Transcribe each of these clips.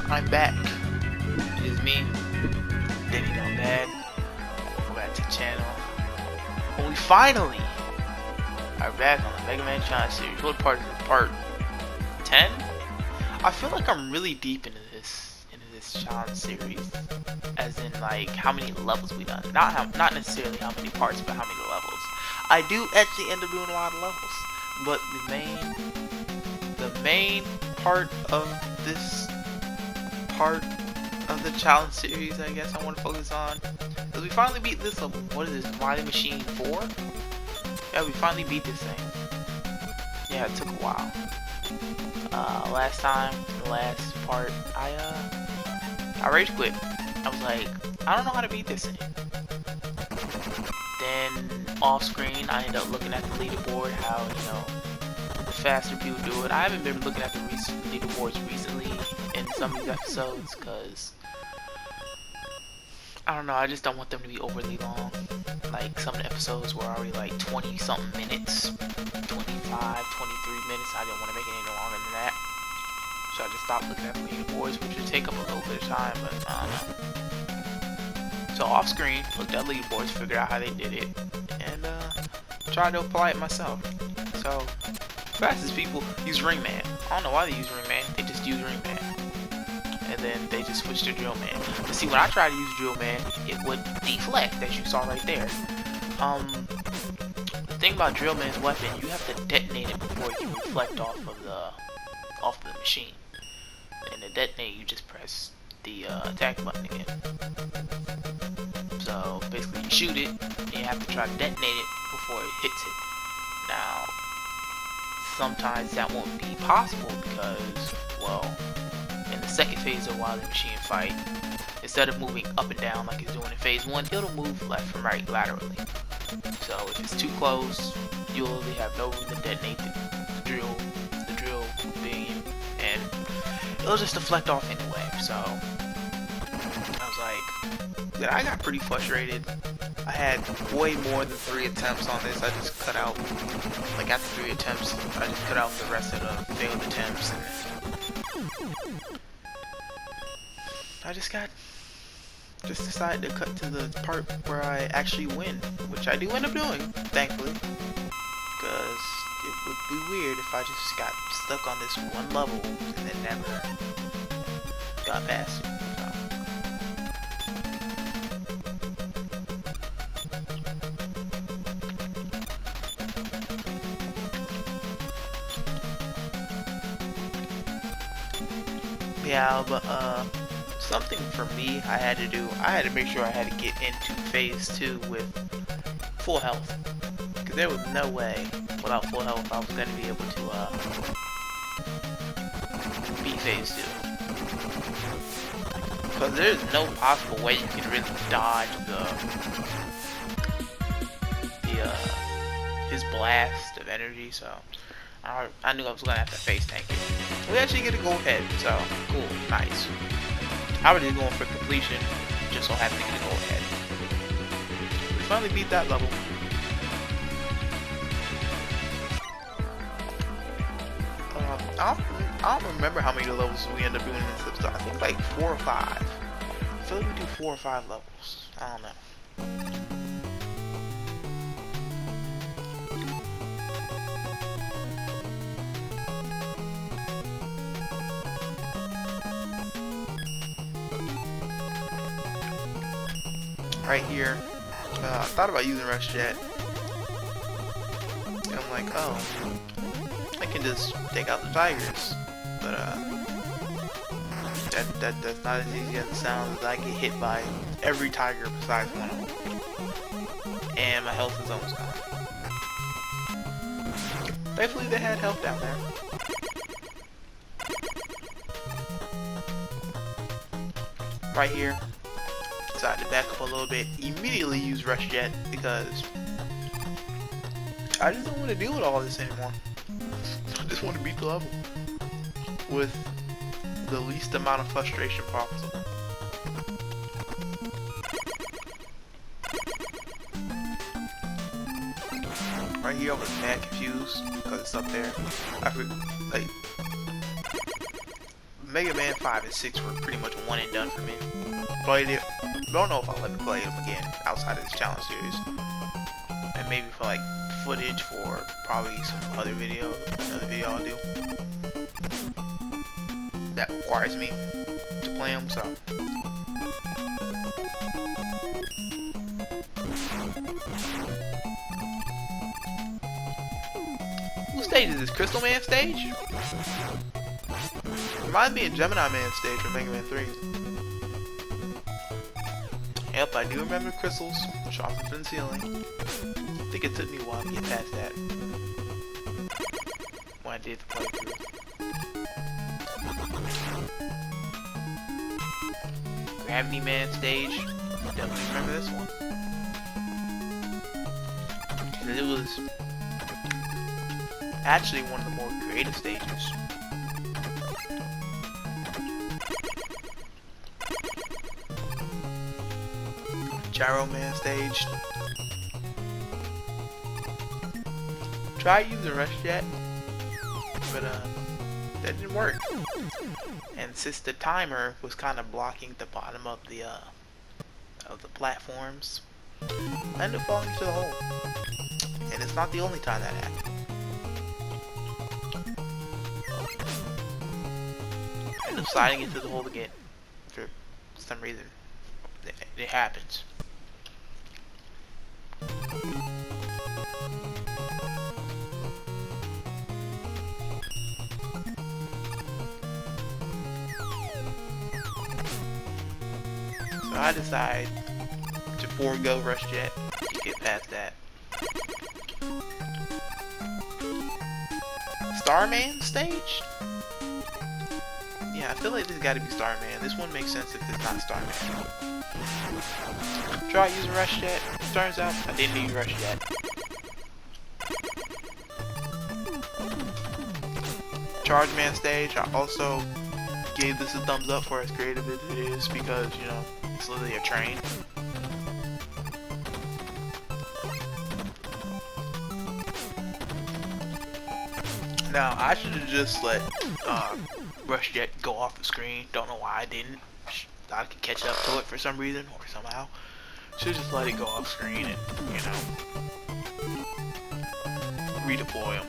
I'm back. It is me, Danny Down Bad. Welcome back to the channel. And we finally are back on the Mega Man Challenge series. What part is it? Part 10? I feel like I'm really deep into this challenge series. As in, like, how many levels we done. Not necessarily how many parts, but how many levels. I do actually end up doing a lot of levels. But the main part of this part of the challenge series, I guess I want to focus on, is we finally beat this level. What is this? Mighty Machine 4? Yeah, we finally beat this thing. Yeah, it took a while. Last time, the last part, I rage quit. I was like, I don't know how to beat this thing. Then off screen, I ended up looking at the leaderboard, how, you know, the faster people do it. I haven't been looking at the leaderboards recently in some of these episodes, because I don't know, I just don't want them to be overly long. Like, some of the episodes were already like 20 something minutes, 25, 23 minutes. I didn't want to make it any longer than that, so I just stopped looking at the leaderboards, which would take up a little bit of time, but I don't know. So off screen, looked at leaderboards, figured out how they did it, and tried to apply it myself. So fastest people use Ringman. I don't know why they use Ringman, they just use Ringman. And then they just switched to Drill Man. But see, when I tried to use Drill Man, it would deflect, as you saw right there. The thing about Drill Man's weapon, you have to detonate it before you reflect off of the machine. And to detonate, you just press the attack button again. So basically, you shoot it, and you have to try to detonate it before it hits it. Now, sometimes that won't be possible because, well, in the second phase of Wily Machine fight, instead of moving up and down like it's doing in phase 1, it'll move left and right laterally. So if it's too close, you'll really have no room to detonate the drill beam, and it'll just deflect off anyway. So I was like, yeah, I got pretty frustrated. I had way more than 3 attempts on this. I just cut out, like after 3 attempts, I just cut out the rest of the failed attempts. And I just decided to cut to the part where I actually win, which I do end up doing, thankfully, because it would be weird if I just got stuck on this one level and then never got past it. So. Yeah, but something for me I had to make sure I had to get into phase 2 with full health, because there was no way without full health I was going to be able to beat phase 2, because there's no possible way you can really dodge his blast of energy. So I knew I was going to have to face tank it. We actually get to go ahead, so cool, nice. I was just going for completion, just so happened to go ahead. We finally beat that level. I don't remember how many levels we end up doing in this episode. I think like 4 or 5. I feel like we do 4 or 5 levels. I don't know. Right here, I thought about using Rush Jet, and I'm like, oh, I can just take out the tigers, but that's not as easy as it sounds. I get hit by every tiger besides one of them, and my health is almost gone. Thankfully they had health down there. Right here, decided to back up a little bit, immediately use Rush Jet, because I just don't want to deal with all this anymore. I just want to beat the level with the least amount of frustration possible. Right here I was mad confused because it's up there. I could, like, Mega Man 5 and 6 were pretty much one and done for me. Played it. Don't know if I'll ever play them again outside of this challenge series. And maybe for like footage for probably some other video, another video I'll do. That requires me to play them, so. What stage is this? Crystal Man stage? Reminds me of Gemini Man stage from Mega Man 3. Yep, I do remember crystals dropping from the ceiling. I think it took me a while to get past that when I did the playthrough. Gravity Man stage. Definitely remember this one. It was actually one of the more creative stages. Gyro Man stage. Tried using Rush Jet, but that didn't work. And since the timer was kind of blocking the bottom of the platforms, I ended up falling into the hole. And it's not the only time that happened. I ended up sliding into the hole again for some reason. It happens. So I decide to forego Rush Jet to get past that. Starman stage? Yeah, I feel like this gotta be Starman. This one makes sense if it's not Starman. Try using Rush Jet. Turns out I didn't need Rush Jet. Charge Man stage, I also gave this a thumbs up for as creative as it is because, you know, it's literally a train. Now, I should have just let Rush Jet go off the screen. Don't know why I didn't. I could catch up to it for some reason or somehow. Should just let it go off screen and, you know, redeploy him.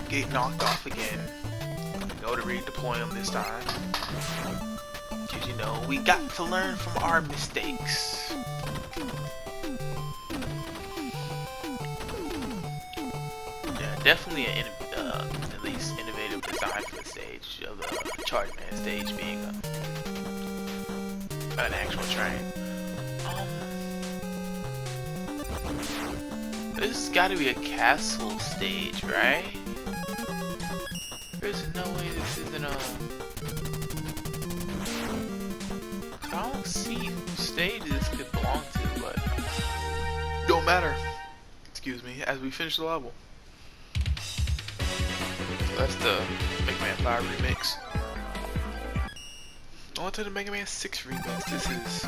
Get knocked off again. Go to redeploy him this time. Cause you know, we got to learn from our mistakes. Yeah, definitely at least innovative design for the stage of the Charge Man stage being an actual train. This has got to be a castle stage, right? There's no way this isn't a... I don't see whose stage this could belong to, but... Don't matter. Excuse me, as we finish the level. So that's the Mega Man 5 remix. On to the Mega Man 6 remix. This is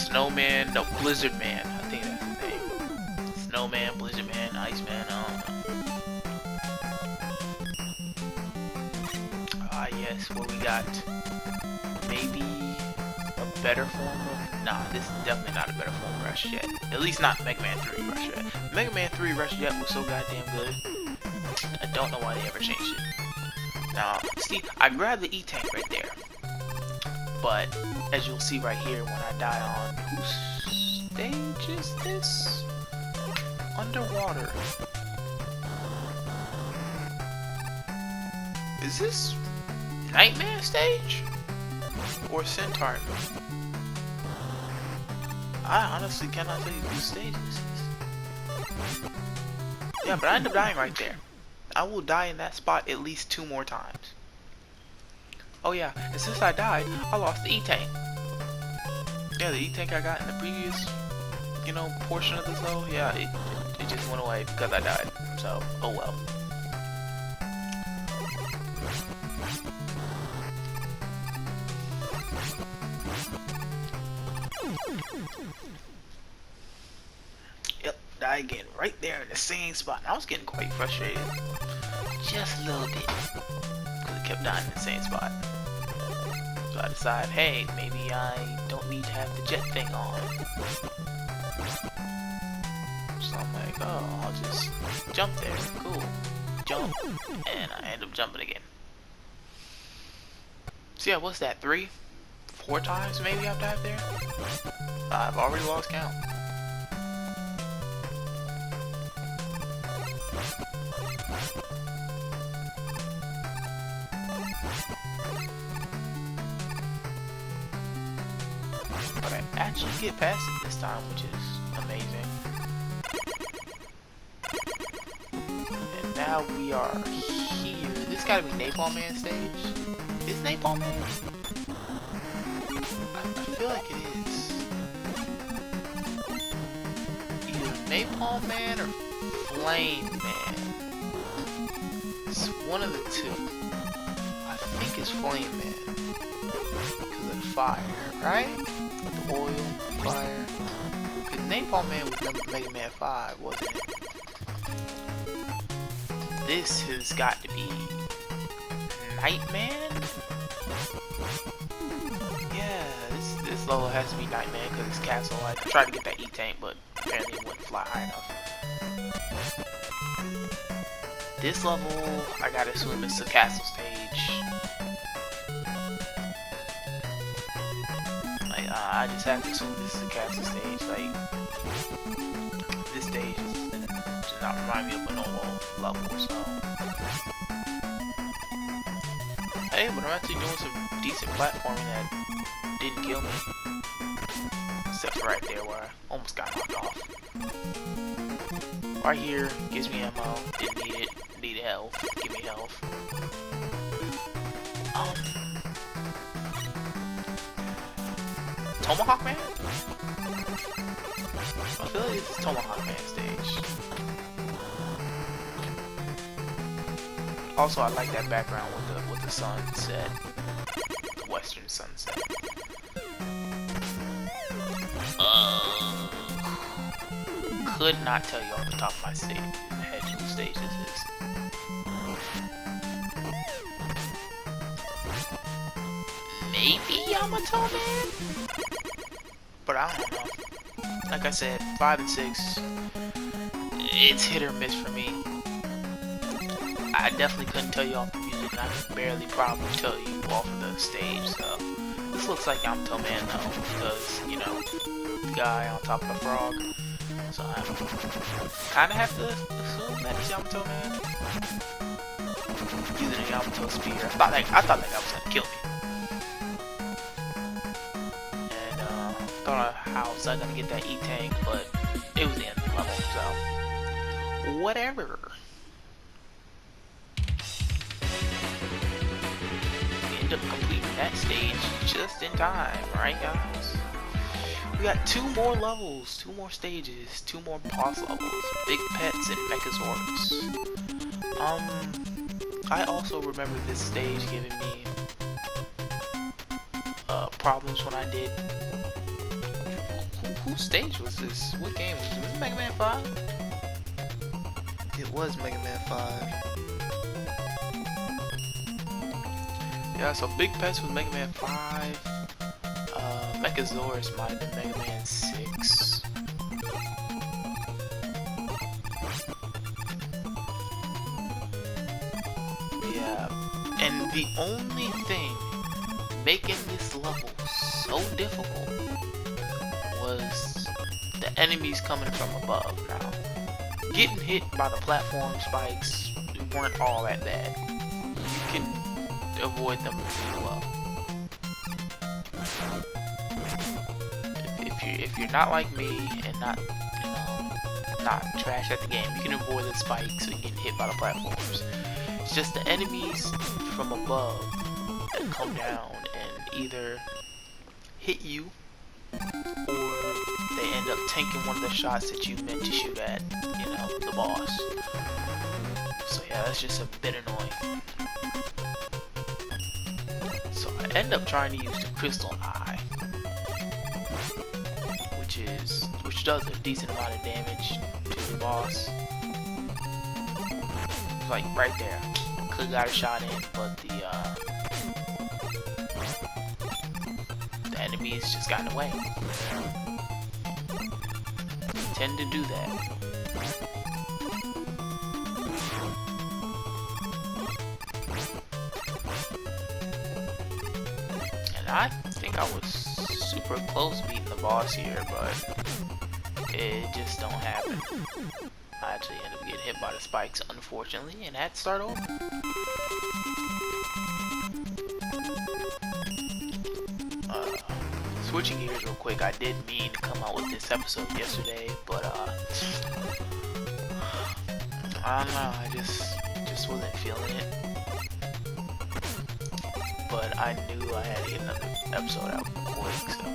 Snowman, no, Blizzard Man. I think that's his name. Snowman, Blizzard Man, Iceman, I don't know. Yes, what we got? Maybe a better form of... Nah, this is definitely not a better form of Rush Jet. At least not Mega Man 3 Rush Jet. Mega Man 3 Rush Jet was so goddamn good. I don't know why they ever changed it. Now, see, I grabbed the E-Tank right there. But, as you'll see right here when I die on... Whose stage is this? Underwater. Is this... Nightmare stage? Or Centaur? I honestly cannot tell you whose stage this is. Yeah, but I end up dying right there. I will die in that spot at least 2 more times. Oh yeah, and since I died, I lost the E-Tank. Yeah, the E-Tank I got in the previous, you know, portion of this level, yeah, it just went away because I died. So, oh well. again, right there in the same spot. And I was getting quite frustrated. Just a little bit. Because it kept dying in the same spot. So I decided, hey, maybe I don't need to have the jet thing on. So I'm like, oh, I'll just jump there. Cool. Jump. And I end up jumping again. So yeah, what's that? 3? 4 times maybe I've dived there? I've already lost count. But I actually get past it this time, which is amazing. And now we are here. This gotta be Napalm Man stage. Is Napalm Man? I feel like it is. Either Napalm Man or Flame Man. It's one of the two. I think it's Flame Man. Because of the fire, right? The oil, fire. Because Napalm Man was number Mega Man 5, wasn't it? This has got to be Nightman? Yeah, this level has to be Nightman because it's castle. I tried to get that E-Tank, but apparently it wouldn't fly high enough. This level, I gotta assume it's the castle stage. Like, I just have to assume this is the castle stage. Like, this stage does not remind me of a normal level, so. Hey, but I'm actually doing some decent platforming that didn't kill me. Except for right there where I almost got knocked off. Right here, gives me ammo, didn't need it, needed health, give me health. Tomahawk Man? I feel like this is Tomahawk Man stage. Also, I like that background with the sunset, the western sunset. Could not tell you off the top of my head whose stage this is. Maybe Yamato Man? But I don't know. Like I said, 5 and 6, it's hit or miss for me. I definitely couldn't tell you off the music, and I could barely probably tell you off of the stage, so this looks like Yamato Man though, because, you know, the guy on top of the frog, so I kinda have to assume that it's Yamato Man. Using a Yamato spear. I thought that guy was gonna kill me. And thought how was I gonna get that E-Tank, but it was the end of the level, so whatever. Up completing that stage just in time, right guys? We got 2 more levels, 2 more stages, 2 more boss levels, Big Pets and Mechasaurus. I also remember this stage giving me problems when I did. Whose stage was this? What game was it? Was it Mega Man 5? It was Mega Man 5. Yeah, so Big Pets was Mega Man 5. Mechasaurus might have been Mega Man 6. Yeah, and the only thing making this level so difficult was the enemies coming from above. Now, getting hit by the platform spikes weren't all that bad. You can avoid them pretty well. If you're not like me and not, you know, not trash at the game, you can avoid the spikes and get hit by the platforms. It's just the enemies from above that come down and either hit you or they end up tanking one of the shots that you meant to shoot at, you know, the boss. So yeah, that's just a bit annoying. So I end up trying to use the Crystal Eye, which does a decent amount of damage to boss. It's like right there. Could've got a shot in, but the enemies just got in the way. They tend to do that. I think I was super close beating the boss here, but it just don't happen. I actually end up getting hit by the spikes, unfortunately, and had to start over. Switching gears real quick, I did mean to come out with this episode yesterday, but I don't know, I just wasn't feeling it. But I knew I had to get another episode out quick, so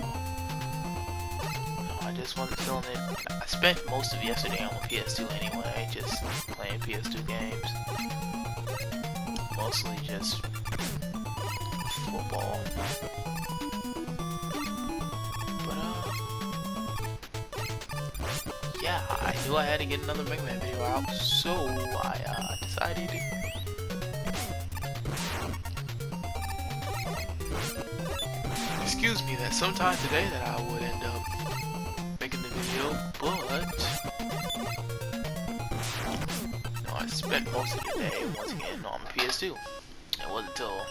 I just wasn't feeling it. I spent most of yesterday on the PS2 anyway, just playing PS2 games. Mostly just football. But yeah, I knew I had to get another Mega Man video out, so I decided to. Excuse me, that sometime today that I would end up making the video, but no, I spent most of the day once again on PS2. It wasn't until,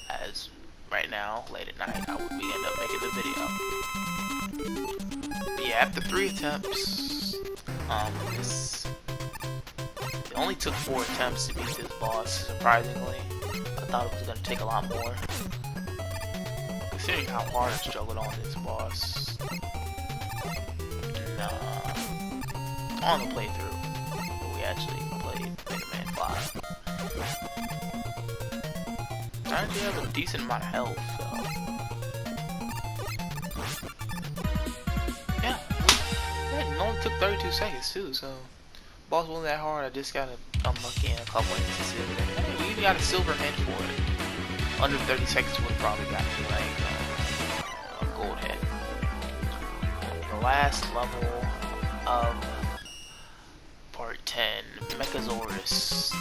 as right now, late at night, I would end up making the video. But yeah, after 3 attempts, it only took 4 attempts to beat this boss, surprisingly. I thought it was going to take a lot more. Considering how hard I struggled on this boss. And, on the playthrough, we actually played Mega Man 5. I actually have a decent amount of health, so yeah, it only took 32 seconds too, so boss wasn't that hard. I just got unlucky in a couple instances. Hey, we even got a silver head for it. Under 30 seconds would have probably got me like a gold head. The last level of part 10, Mechasaurus.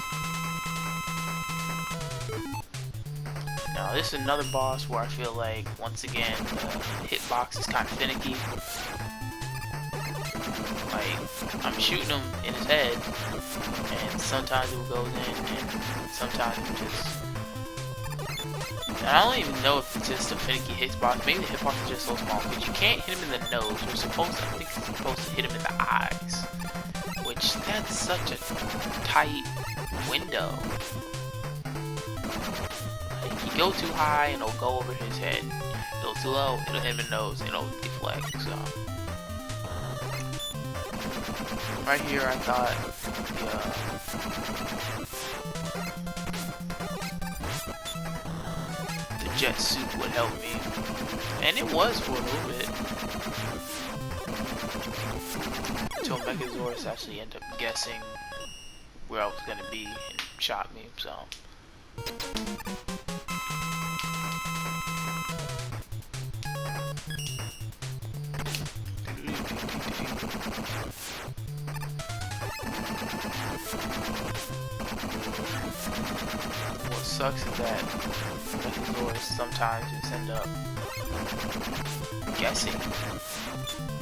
Now this is another boss where I feel like, once again, the hitbox is kind of finicky. Like, I'm shooting him in his head, and sometimes it goes in, and sometimes it just... And I don't even know if it's just a finicky hitbox. Maybe the hitbox is just so small, because you can't hit him in the nose. You're supposed to, I think you're supposed to hit him in the eyes. Which, that's such a tight window. Like, you go too high and it'll go over his head. Go too low, it'll hit him in the nose, and it'll deflect, so. Right here, I thought the jet suit would help me, and it was for a little bit. Until Mechasaurus actually ended up guessing where I was gonna be and shot me, so. What sucks is that Mechasaurus sometimes just end up guessing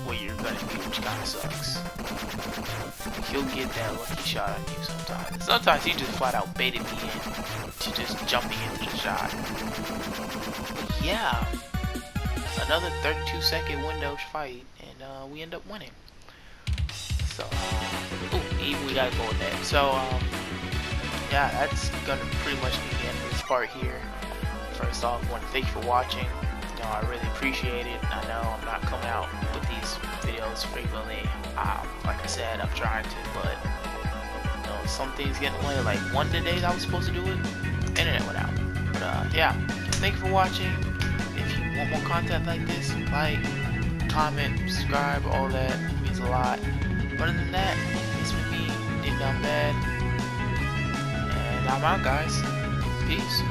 where you're gonna be, which kinda sucks. He'll get that lucky shot on you sometimes. Sometimes he just flat out baited me into just jumping into the shot. But yeah, another 32-second window fight, and we end up winning. So, we gotta go with that. So, yeah, that's gonna pretty much be the end of this part here. First off, I want to thank you for watching. You know, I really appreciate it. I know I'm not coming out with these videos frequently. Like I said, I'm trying to, but you know, some things get in the way. Like one of the days I was supposed to do it, internet went out. But yeah, thank you for watching. If you want more content like this, like, comment, subscribe, all that. It means a lot. Other than that, it's been me, Ding Dong Bad, and I'm out, guys. Peace.